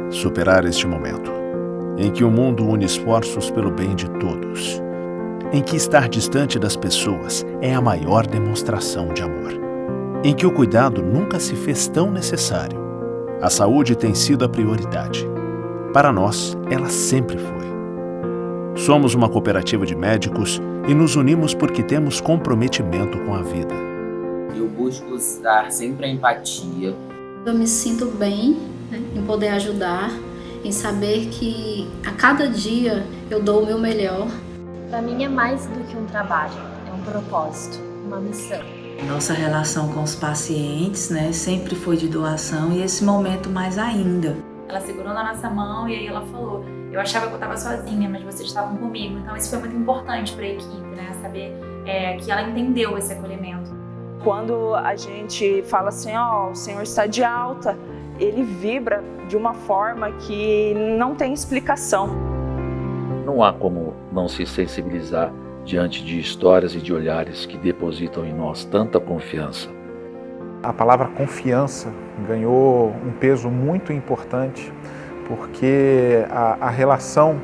Superar este momento, em que o mundo une esforços pelo bem de todos, em que estar distante das pessoas é a maior demonstração de amor, em que o cuidado nunca se fez tão necessário. A saúde tem sido a prioridade. Para nós, ela sempre foi. Somos uma cooperativa de médicos e nos unimos porque temos comprometimento com a vida. Eu busco usar sempre a empatia. Eu me sinto bem, em poder ajudar, em saber que a cada dia eu dou o meu melhor. Para mim é mais do que um trabalho, é um propósito, uma missão. Nossa relação com os pacientes, sempre foi de doação e esse momento mais ainda. Ela segurou na nossa mão e aí ela falou: eu achava que eu estava sozinha, mas vocês estavam comigo. Então isso foi muito importante para a equipe, saber que ela entendeu esse acolhimento. Quando a gente fala assim, o senhor está de alta, ele vibra de uma forma que não tem explicação. Não há como não se sensibilizar diante de histórias e de olhares que depositam em nós tanta confiança. A palavra confiança ganhou um peso muito importante, porque a relação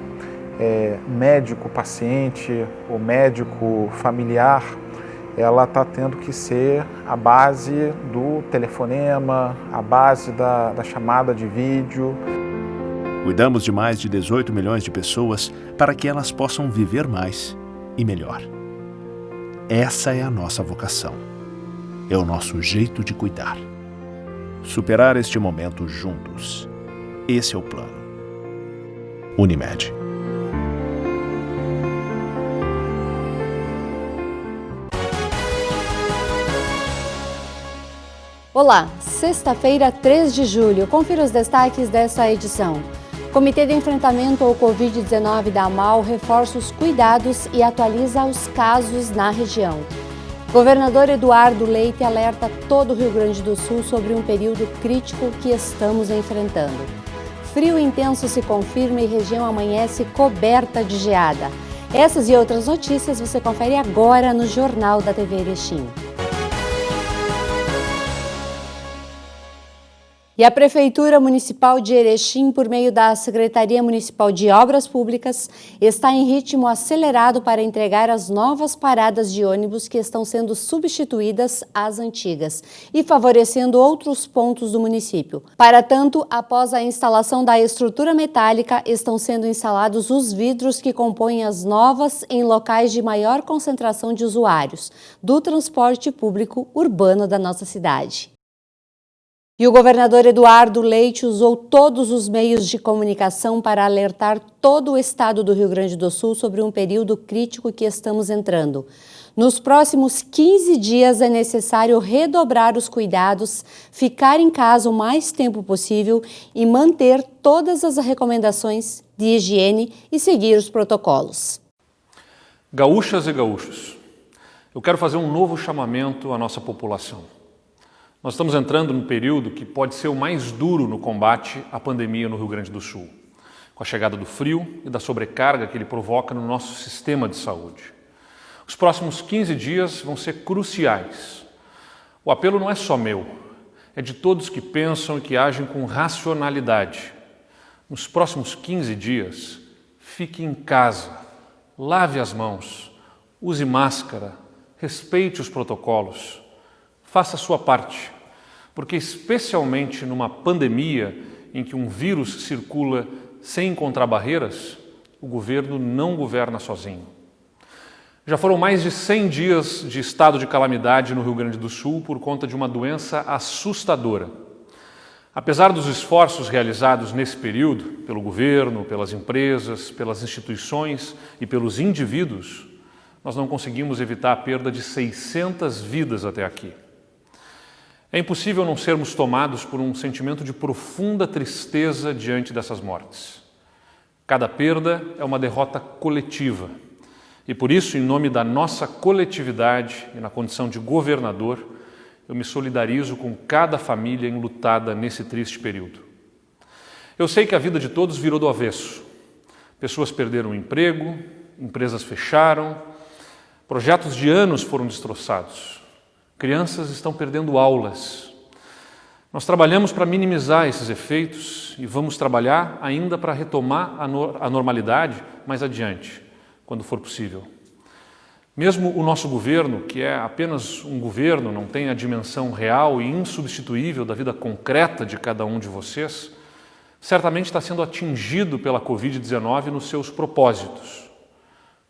médico-paciente, ou médico-familiar, ela está tendo que ser a base do telefonema, a base da chamada de vídeo. Cuidamos de mais de 18 milhões de pessoas para que elas possam viver mais e melhor. Essa é a nossa vocação. É o nosso jeito de cuidar. Superar este momento juntos. Esse é o plano. Unimed. Olá, sexta-feira, 3 de julho. Confira os destaques dessa edição. Comitê de Enfrentamento ao Covid-19 da AMAL reforça os cuidados e atualiza os casos na região. Governador Eduardo Leite alerta todo o Rio Grande do Sul sobre um período crítico que estamos enfrentando. Frio intenso se confirma e região amanhece coberta de geada. Essas e outras notícias você confere agora no Jornal da TV Erechim. E a Prefeitura Municipal de Erechim, por meio da Secretaria Municipal de Obras Públicas, está em ritmo acelerado para entregar as novas paradas de ônibus que estão sendo substituídas às antigas e favorecendo outros pontos do município. Para tanto, após a instalação da estrutura metálica, estão sendo instalados os vidros que compõem as novas em locais de maior concentração de usuários do transporte público urbano da nossa cidade. E o governador Eduardo Leite usou todos os meios de comunicação para alertar todo o estado do Rio Grande do Sul sobre um período crítico que estamos entrando. Nos próximos 15 dias é necessário redobrar os cuidados, ficar em casa o mais tempo possível e manter todas as recomendações de higiene e seguir os protocolos. Gaúchas e gaúchos, eu quero fazer um novo chamamento à nossa população. Nós estamos entrando num período que pode ser o mais duro no combate à pandemia no Rio Grande do Sul, com a chegada do frio e da sobrecarga que ele provoca no nosso sistema de saúde. Os próximos 15 dias vão ser cruciais. O apelo não é só meu, é de todos que pensam e que agem com racionalidade. Nos próximos 15 dias, fique em casa, lave as mãos, use máscara, respeite os protocolos. Faça a sua parte, porque especialmente numa pandemia em que um vírus circula sem encontrar barreiras, o governo não governa sozinho. Já foram mais de 100 dias de estado de calamidade no Rio Grande do Sul por conta de uma doença assustadora. Apesar dos esforços realizados nesse período, pelo governo, pelas empresas, pelas instituições e pelos indivíduos, nós não conseguimos evitar a perda de 600 vidas até aqui. É impossível não sermos tomados por um sentimento de profunda tristeza diante dessas mortes. Cada perda é uma derrota coletiva e por isso, em nome da nossa coletividade e na condição de governador, eu me solidarizo com cada família enlutada nesse triste período. Eu sei que a vida de todos virou do avesso. Pessoas perderam o emprego, empresas fecharam, projetos de anos foram destroçados. Crianças estão perdendo aulas. Nós trabalhamos para minimizar esses efeitos e vamos trabalhar ainda para retomar a normalidade mais adiante, quando for possível. Mesmo o nosso governo, que é apenas um governo, não tem a dimensão real e insubstituível da vida concreta de cada um de vocês, certamente está sendo atingido pela Covid-19 nos seus propósitos.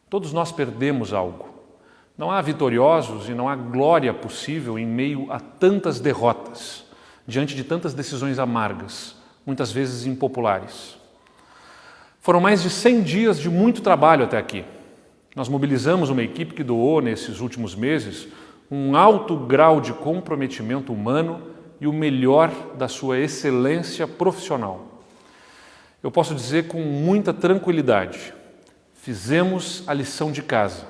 Todos nós perdemos algo. Não há vitoriosos e não há glória possível em meio a tantas derrotas, diante de tantas decisões amargas, muitas vezes impopulares. Foram mais de 100 dias de muito trabalho até aqui. Nós mobilizamos uma equipe que doou, nesses últimos meses, um alto grau de comprometimento humano e o melhor da sua excelência profissional. Eu posso dizer com muita tranquilidade, fizemos a lição de casa.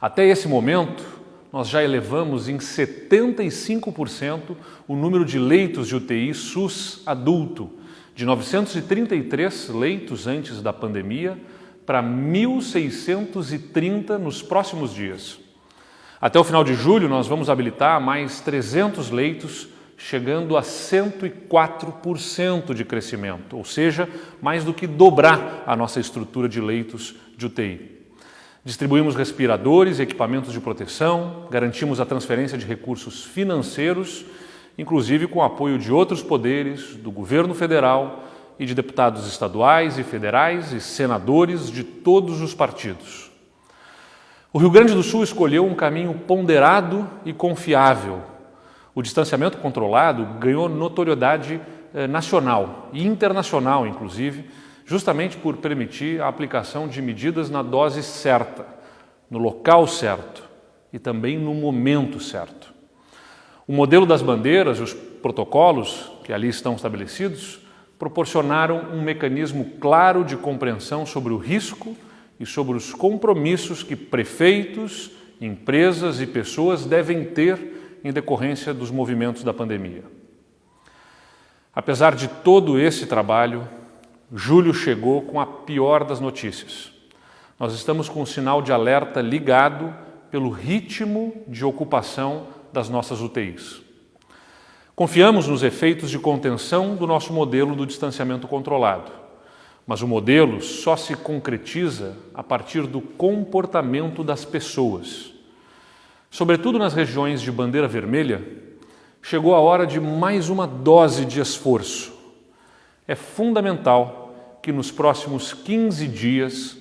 Até esse momento, nós já elevamos em 75% o número de leitos de UTI SUS adulto, de 933 leitos antes da pandemia para 1.630 nos próximos dias. Até o final de julho, nós vamos habilitar mais 300 leitos, chegando a 104% de crescimento, ou seja, mais do que dobrar a nossa estrutura de leitos de UTI. Distribuímos respiradores e equipamentos de proteção, garantimos a transferência de recursos financeiros, inclusive com o apoio de outros poderes, do governo federal e de deputados estaduais e federais e senadores de todos os partidos. O Rio Grande do Sul escolheu um caminho ponderado e confiável. O distanciamento controlado ganhou notoriedade nacional e internacional, inclusive, justamente por permitir a aplicação de medidas na dose certa, no local certo e também no momento certo. O modelo das bandeiras e os protocolos que ali estão estabelecidos proporcionaram um mecanismo claro de compreensão sobre o risco e sobre os compromissos que prefeitos, empresas e pessoas devem ter em decorrência dos movimentos da pandemia. Apesar de todo esse trabalho, julho chegou com a pior das notícias. Nós estamos com um sinal de alerta ligado pelo ritmo de ocupação das nossas UTIs. Confiamos nos efeitos de contenção do nosso modelo do distanciamento controlado, mas o modelo só se concretiza a partir do comportamento das pessoas. Sobretudo nas regiões de bandeira vermelha, chegou a hora de mais uma dose de esforço. É fundamental que nos próximos 15 dias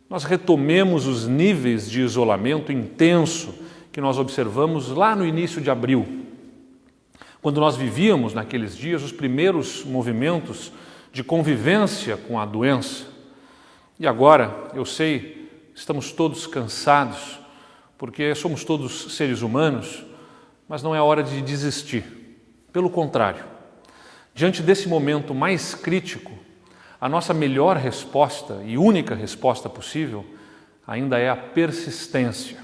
nós retomemos os níveis de isolamento intenso que nós observamos lá no início de abril, quando nós vivíamos naqueles dias os primeiros movimentos de convivência com a doença. E agora, eu sei, estamos todos cansados, porque somos todos seres humanos, mas não é hora de desistir. Pelo contrário, diante desse momento mais crítico, a nossa melhor resposta e única resposta possível ainda é a persistência.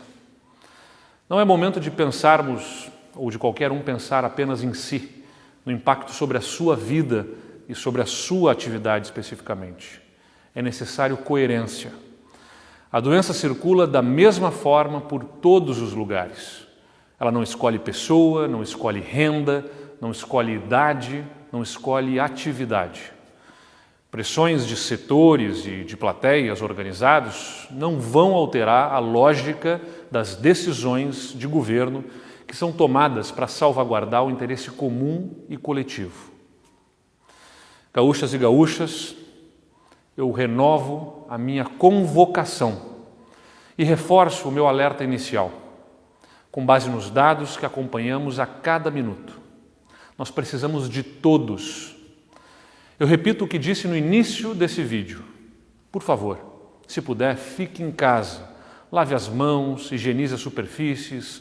Não é momento de pensarmos, ou de qualquer um pensar apenas em si, no impacto sobre a sua vida e sobre a sua atividade especificamente. É necessário coerência. A doença circula da mesma forma por todos os lugares. Ela não escolhe pessoa, não escolhe renda, não escolhe idade, não escolhe atividade. Pressões de setores e de plateias organizados não vão alterar a lógica das decisões de governo que são tomadas para salvaguardar o interesse comum e coletivo. Gaúchas e gaúchas, eu renovo a minha convocação e reforço o meu alerta inicial, com base nos dados que acompanhamos a cada minuto. Nós precisamos de todos. Eu repito o que disse no início desse vídeo. Por favor, se puder, fique em casa, lave as mãos, higienize as superfícies,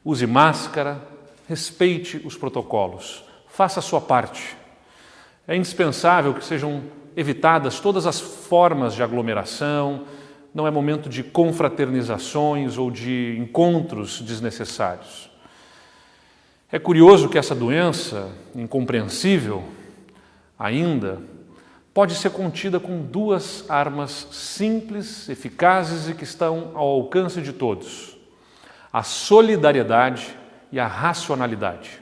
use máscara, respeite os protocolos, faça a sua parte. É indispensável que sejam evitadas todas as formas de aglomeração, não é momento de confraternizações ou de encontros desnecessários. É curioso que essa doença, incompreensível ainda, pode ser contida com duas armas simples, eficazes e que estão ao alcance de todos: a solidariedade e a racionalidade.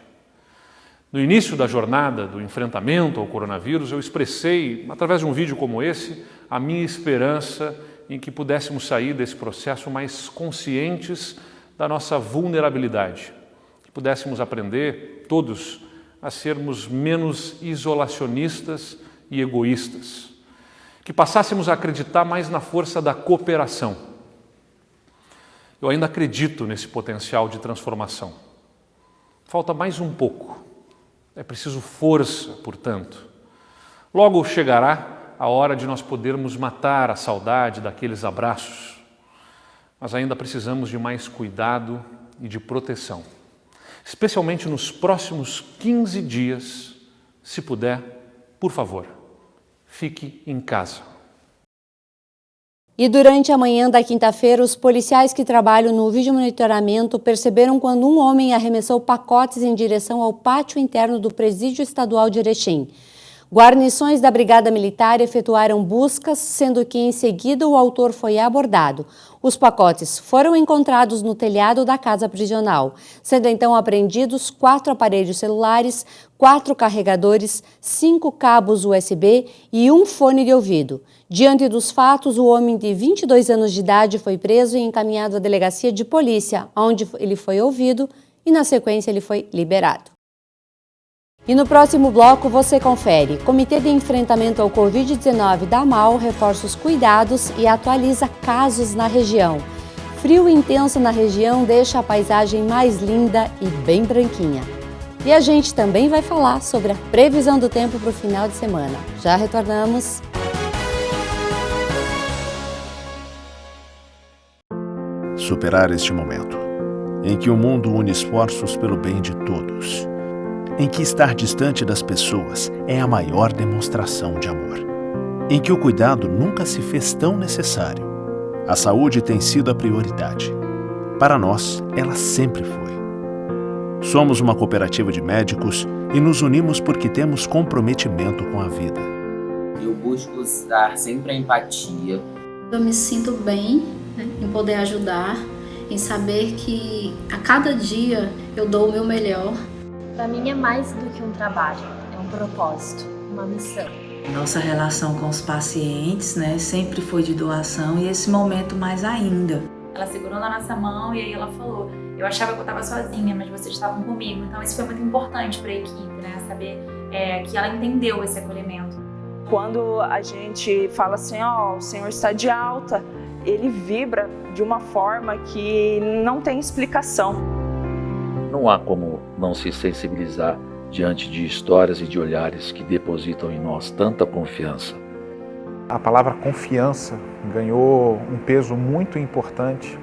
No início da jornada do enfrentamento ao coronavírus, eu expressei, através de um vídeo como esse, a minha esperança em que pudéssemos sair desse processo mais conscientes da nossa vulnerabilidade, que pudéssemos aprender, todos, a sermos menos isolacionistas e egoístas, que passássemos a acreditar mais na força da cooperação. Eu ainda acredito nesse potencial de transformação. Falta mais um pouco. É preciso força, portanto. Logo chegará a hora de nós podermos matar a saudade daqueles abraços, mas ainda precisamos de mais cuidado e de proteção, especialmente nos próximos 15 dias. Se puder, por favor, fique em casa. E durante a manhã da quinta-feira, os policiais que trabalham no vídeo monitoramento perceberam quando um homem arremessou pacotes em direção ao pátio interno do Presídio Estadual de Erechim. Guarnições da Brigada Militar efetuaram buscas, sendo que em seguida o autor foi abordado. Os pacotes foram encontrados no telhado da casa prisional, sendo então apreendidos 4 aparelhos celulares, 4 carregadores, 5 cabos USB e 1 fone de ouvido. Diante dos fatos, o homem de 22 anos de idade foi preso e encaminhado à delegacia de polícia, onde ele foi ouvido e, na sequência, ele foi liberado. E no próximo bloco você confere. Comitê de Enfrentamento ao Covid-19 da AMAL reforça os cuidados e atualiza casos na região. Frio intenso na região deixa a paisagem mais linda e bem branquinha. E a gente também vai falar sobre a previsão do tempo para o final de semana. Já retornamos. Superar este momento, em que o mundo une esforços pelo bem de todos, em que estar distante das pessoas é a maior demonstração de amor, em que o cuidado nunca se fez tão necessário. A saúde tem sido a prioridade. Para nós, ela sempre foi. Somos uma cooperativa de médicos e nos unimos porque temos comprometimento com a vida. Eu busco dar sempre a empatia. Eu me sinto bem, em poder ajudar, em saber que a cada dia eu dou o meu melhor. Para mim é mais do que um trabalho, é um propósito, uma missão. Nossa relação com os pacientes, sempre foi de doação e esse momento mais ainda. Ela segurou na nossa mão e aí ela falou, eu achava que eu estava sozinha, mas vocês estavam comigo. Então isso foi muito importante para a equipe, saber que ela entendeu esse acolhimento. Quando a gente fala assim, o Senhor está de alta, ele vibra de uma forma que não tem explicação. Não há como não se sensibilizar diante de histórias e de olhares que depositam em nós tanta confiança. A palavra confiança ganhou um peso muito importante,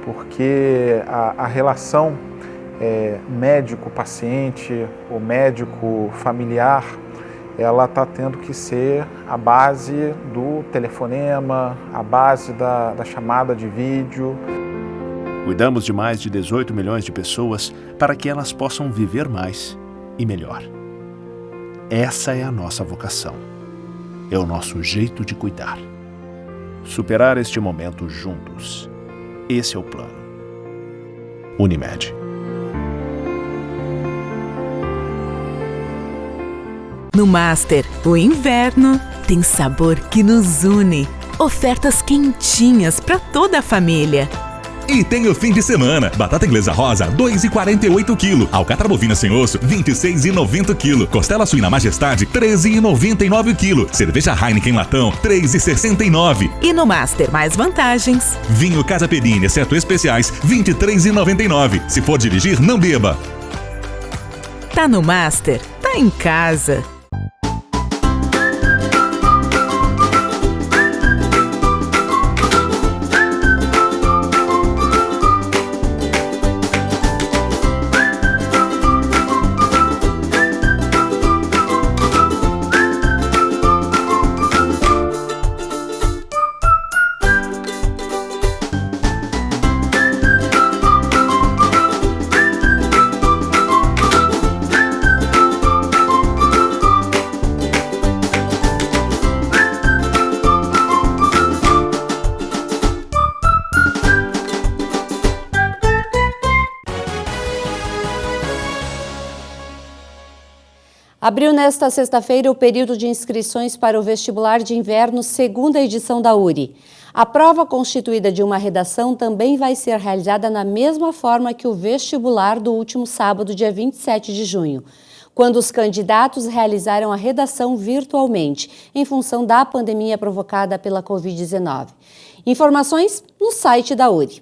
porque a relação médico-paciente ou médico-familiar, ela está tendo que ser a base do telefonema, a base da chamada de vídeo. Cuidamos de mais de 18 milhões de pessoas para que elas possam viver mais e melhor. Essa é a nossa vocação. É o nosso jeito de cuidar. Superar este momento juntos. Esse é o plano. Unimed. No Master, o inverno tem sabor que nos une. Ofertas quentinhas para toda a família. E tem o fim de semana. Batata inglesa rosa, 2,48 kg. Alcatra bovina sem osso, 26,90 kg. Costela suína majestade, 13,99 kg. Cerveja Heineken latão, 3,69. E no Master, mais vantagens. Vinho Casa Perini, exceto especiais, 23,99. Se for dirigir, não beba. Tá no Master, tá em casa. Abriu nesta sexta-feira o período de inscrições para o vestibular de inverno, segunda edição da URI. A prova, constituída de uma redação, também vai ser realizada na mesma forma que o vestibular do último sábado, dia 27 de junho, quando os candidatos realizaram a redação virtualmente, em função da pandemia provocada pela Covid-19. Informações no site da URI.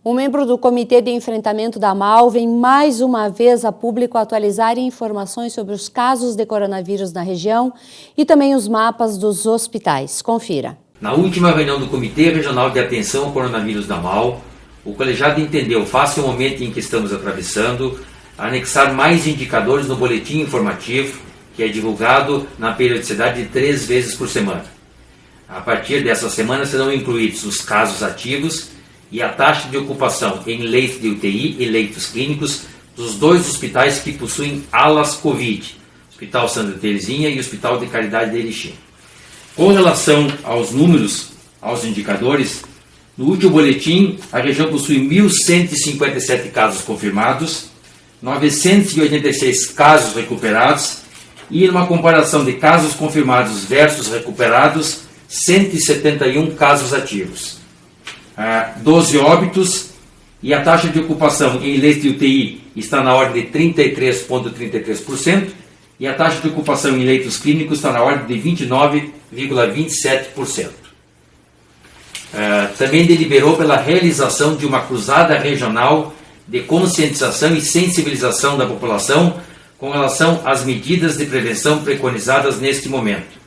Um membro do Comitê de Enfrentamento da MAL vem mais uma vez a público atualizar informações sobre os casos de coronavírus na região e também os mapas dos hospitais. Confira. Na última reunião do Comitê Regional de Atenção ao Coronavírus da MAL, o colegiado entendeu, face ao momento em que estamos atravessando, anexar mais indicadores no boletim informativo, que é divulgado na periodicidade de 3 vezes por semana. A partir dessa semana serão incluídos os casos ativos e a taxa de ocupação em leitos de UTI e leitos clínicos dos 2 hospitais que possuem alas Covid, Hospital Santa Terezinha e Hospital de Caridade de Erechim. Com relação aos números, aos indicadores, no último boletim, a região possui 1.157 casos confirmados, 986 casos recuperados e, numa comparação de casos confirmados versus recuperados, 171 casos ativos. 12 óbitos e a taxa de ocupação em leitos de UTI está na ordem de 33,33% e a taxa de ocupação em leitos clínicos está na ordem de 29,27%. Também deliberou pela realização de uma cruzada regional de conscientização e sensibilização da população com relação às medidas de prevenção preconizadas neste momento.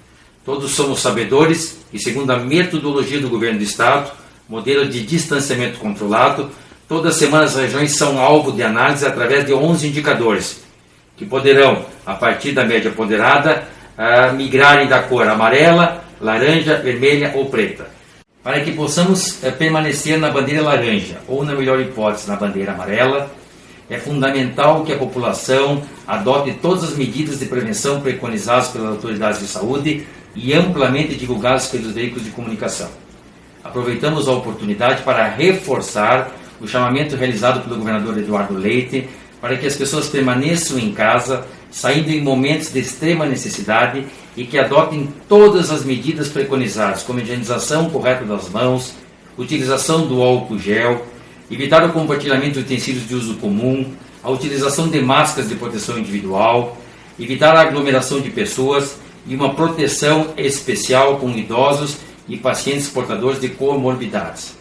Todos somos sabedores e, segundo a metodologia do Governo do Estado, modelo de distanciamento controlado, todas as semanas as regiões são alvo de análise através de 11 indicadores, que poderão, a partir da média ponderada, migrarem da cor amarela, laranja, vermelha ou preta. Para que possamos permanecer na bandeira laranja, ou na melhor hipótese, na bandeira amarela, é fundamental que a população adote todas as medidas de prevenção preconizadas pelas autoridades de saúde e amplamente divulgadas pelos veículos de comunicação. Aproveitamos a oportunidade para reforçar o chamamento realizado pelo governador Eduardo Leite para que as pessoas permaneçam em casa, saindo em momentos de extrema necessidade e que adotem todas as medidas preconizadas, como a higienização correta das mãos, utilização do álcool gel, evitar o compartilhamento de utensílios de uso comum, a utilização de máscaras de proteção individual, evitar a aglomeração de pessoas e uma proteção especial com idosos e pacientes portadores de comorbidades.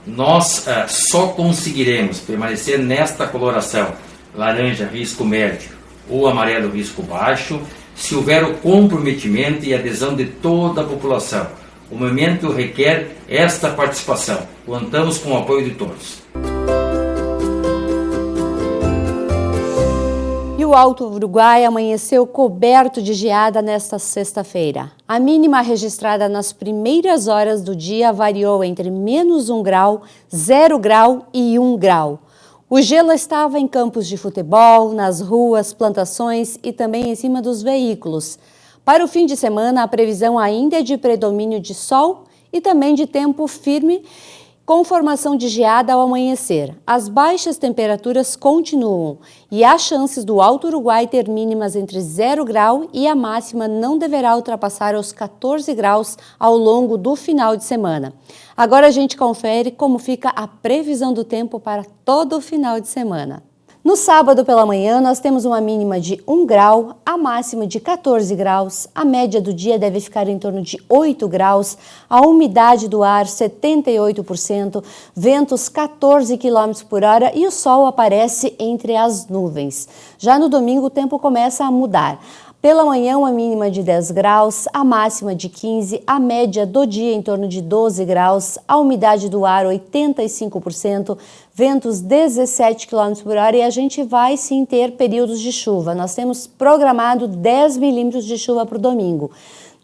Nós só conseguiremos permanecer nesta coloração, laranja, risco médio, ou amarelo, risco baixo, se houver o comprometimento e adesão de toda a população. O momento requer esta participação. Contamos com o apoio de todos. E o Alto Uruguai amanheceu coberto de geada nesta sexta-feira. A mínima registrada nas primeiras horas do dia variou entre -1 grau, 0 grau e 1 grau. O gelo estava em campos de futebol, nas ruas, plantações e também em cima dos veículos. Para o fim de semana, a previsão ainda é de predomínio de sol e também de tempo firme, com formação de geada ao amanhecer. As baixas temperaturas continuam e há chances do Alto Uruguai ter mínimas entre 0 grau e a máxima não deverá ultrapassar os 14 graus ao longo do final de semana. Agora a gente confere como fica a previsão do tempo para todo o final de semana. No sábado pela manhã, nós temos uma mínima de 1 grau, a máxima de 14 graus, a média do dia deve ficar em torno de 8 graus, a umidade do ar 78%, ventos 14 km por hora e o sol aparece entre as nuvens. Já no domingo o tempo começa a mudar. Pela manhã, uma mínima de 10 graus, a máxima de 15, a média do dia em torno de 12 graus, a umidade do ar 85%, ventos 17 km por hora e a gente vai sim ter períodos de chuva. Nós temos programado 10 milímetros de chuva para o domingo.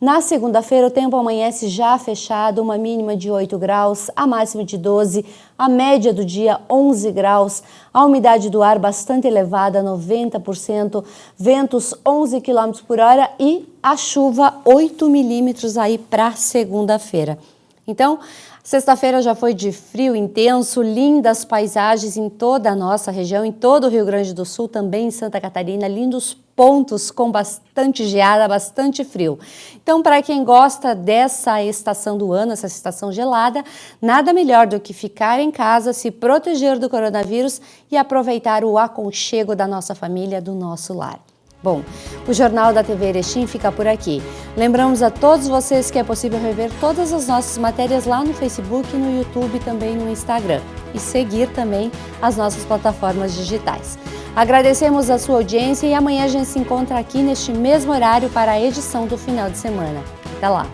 Na segunda-feira, o tempo amanhece já fechado, uma mínima de 8 graus, a máxima de 12, a média do dia 11 graus, a umidade do ar bastante elevada, 90%, ventos 11 km por hora e a chuva 8 milímetros aí para segunda-feira. Então, sexta-feira já foi de frio intenso, lindas paisagens em toda a nossa região, em todo o Rio Grande do Sul, também em Santa Catarina, lindos pontos com bastante geada, bastante frio. Então, para quem gosta dessa estação do ano, essa estação gelada, nada melhor do que ficar em casa, se proteger do coronavírus e aproveitar o aconchego da nossa família, do nosso lar. Bom, o Jornal da TV Erechim fica por aqui. Lembramos a todos vocês que é possível rever todas as nossas matérias lá no Facebook, no YouTube e também no Instagram. E seguir também as nossas plataformas digitais. Agradecemos a sua audiência e amanhã a gente se encontra aqui neste mesmo horário para a edição do final de semana. Até lá!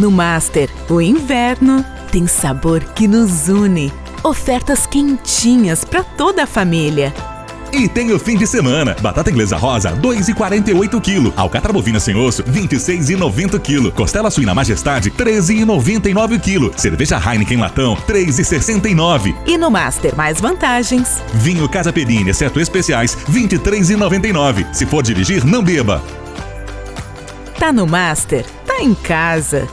No Master, o inverno tem sabor que nos une. Ofertas quentinhas para toda a família. E tem o fim de semana. Batata inglesa rosa, 2,48 kg. Alcatra bovina sem osso, 26,90 kg. Costela suína majestade, 13,99 kg. Cerveja Heineken latão, 3,69. E no Master, mais vantagens. Vinho Casa Perini, exceto especiais, 23,99. Se for dirigir, não beba. Tá no Master, tá em casa.